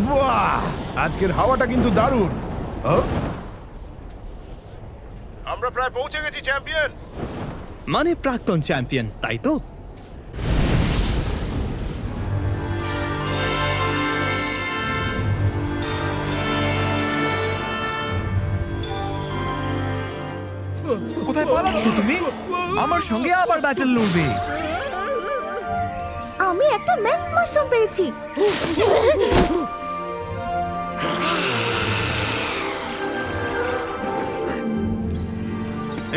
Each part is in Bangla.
বাহ, আজকের হাওয়াটা কিন্তু দারুণ। আমরা প্রায় পৌঁছে গেছি চ্যাম্পিয়ন। মানে প্রাক্তন চ্যাম্পিয়ন, তাই তো? কোথায় পালাচ্ছ তুমি? আমার সঙ্গে আবার ব্যাটল লড়বে। আমি একটা ম্যাক্স মাশরুম পেয়েছি।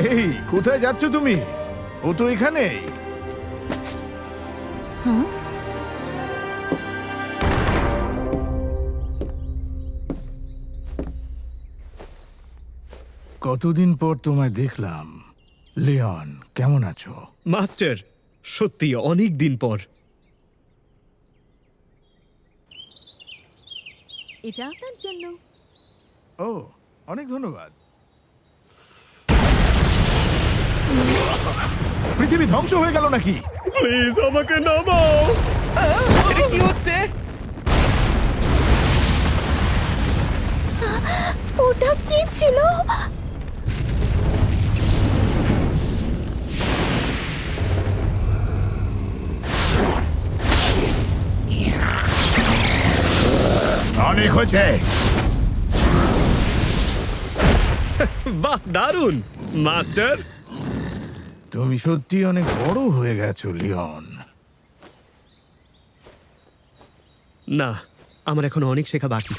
এই, কোথায় যাচ্ছ তুমি? ও তো এখানেই। কতদিন পর তোমায় দেখলাম। লিওন, কেমন আছো? মাস্টার, সত্যি অনেক দিন পর। এটা আপনার জন্য। ও, অনেক ধন্যবাদ। পৃথিবী ধ্বংস হয়ে গেল নাকি? প্লিজ আমাকে নামাও। এটা কি হচ্ছে? ওটা কি ছিল? অনেক হয়েছে। বাহ, দারুণ মাস্টার। তুমি সত্যি অনেক বড় হয়ে গেছো লিওন। না, আমার এখন অনেক শেখা বাকি।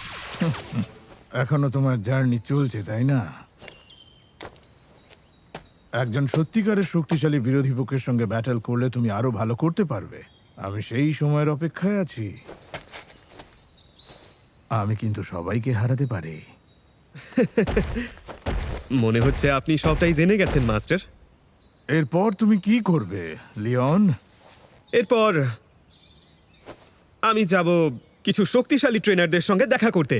এখনো তোমার জার্নি চলছে, তাই না? একজন সত্যিকারের শক্তিশালী বিরোধী পক্ষের সঙ্গে ব্যাটল করলে তুমি আরো ভালো করতে পারবে। আমি সেই সময়ের অপেক্ষায় আছি। আমি কিন্তু সবাইকে হারাতে পারি। মনে হচ্ছে আপনি সবটাই জেনে গেছেন মাস্টার। এরপর তুমি কি করবে লিওন? এরপর আমি যাব কিছু শক্তিশালী ট্রেনারদের সঙ্গে দেখা করতে।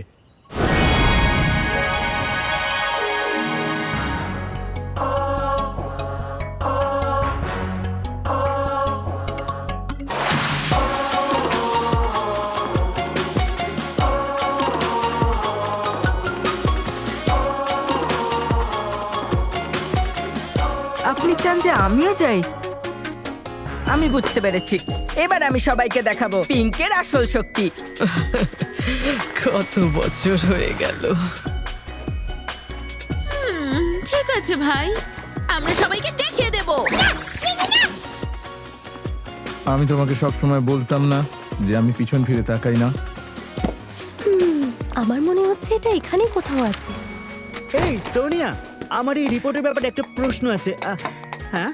আপনি চান যে আমিও যাই? আমি বুঝতে পেরেছি। এবার আমি সবাইকে দেখাবো পিঙ্কের আসল শক্তি। কত বছর হয়ে গেল। ঠিক আছে ভাই, আমরা সবাইকে দেখিয়ে দেব। আমি তোমাকে সব সময় বলতাম না যে আমি পিছন ফিরে তাকাই না? আমার মনে হচ্ছে এটা এখানেই কোথাও আছে। এই সোনিয়া, আমার এই রিপোর্টের ব্যাপারে একটা প্রশ্ন আছে। হ্যাঁ,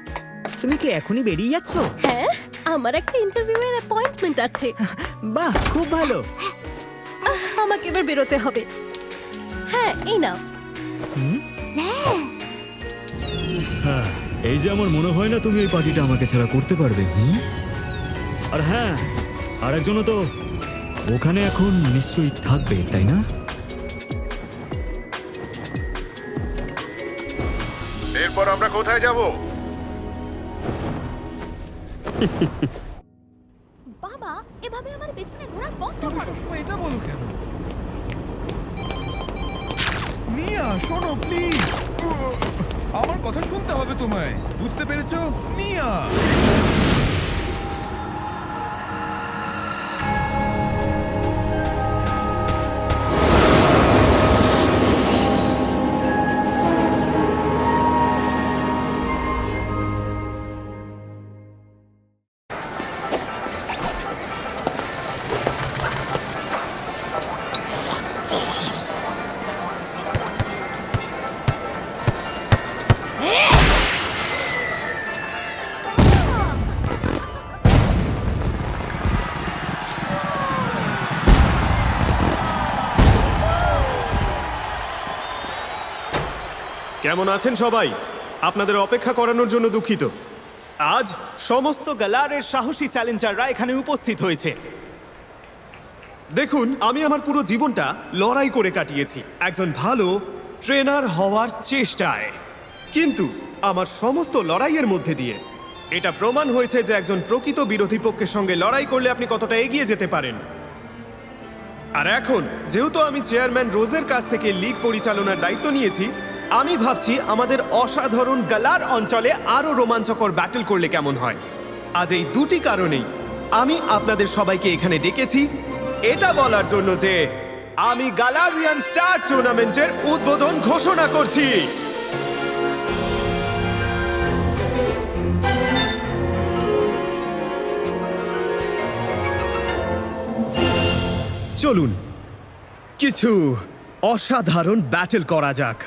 তুমি কি এখনই বেরিয়ে যাচ্ছ? হ্যাঁ, আমার একটা ইন্টারভিউ এর অ্যাপয়েন্টমেন্ট আছে। বাহ, খুব ভালো। আমাকে এবার বেরোতে হবে। হ্যাঁ, এই নাও। এই যে আমার মনে হয় না তুমি এই পার্টিটা আমাকে ছাড়া করতে পারবে। আর হ্যাঁ, আর একজনও তো ওখানে এখন নিশ্চয়ই থাকবে, তাই না? এরপর আমরা কোথায় যাব? বাবা, এভাবে আমার পেছনে ঘোরা বন্ধ তুমি করো। সবসময় এটা বলো কেন? মিয়া, শোনো প্লিজ। আমার কথা শুনতে হবে তোমায়, বুঝতে পেরেছো মিয়া? কেমন আছেন সবাই? আপনাদের অপেক্ষা করানোর জন্য দুঃখিত। আজ সমস্ত গ্যালারের সাহসী চ্যালেঞ্জাররা এখানে উপস্থিত হয়েছে। দেখুন, আমি আমার পুরো জীবনটা লড়াই করে কাটিয়েছি একজন ভালো ট্রেনার হওয়ার চেষ্টায়। কিন্তু আমার সমস্ত লড়াইয়ের মধ্যে দিয়ে এটা প্রমাণ হয়েছে যে একজন প্রকৃত বিরোধী পক্ষের সঙ্গে লড়াই করলে আপনি কতটা এগিয়ে যেতে পারেন। আর এখন যেহেতু আমি চেয়ারম্যান রোজের কাছ থেকে লিগ পরিচালনার দায়িত্ব নিয়েছি, আমি ভাবছি আমাদের অসাধারণ গালার অঞ্চলে আরো রোমাঞ্চকর ব্যাটল করলে কেমন হয়। আজ এই দুটি কারণেই আমি আপনাদের সবাইকে এখানে ডেকেছি, এটা বলার জন্য যে আমি গালারিয়ান স্টার টুর্নামেন্টের উদ্বোধন ঘোষণা করছি। চলুন কিছু অসাধারণ ব্যাটল করা যাক।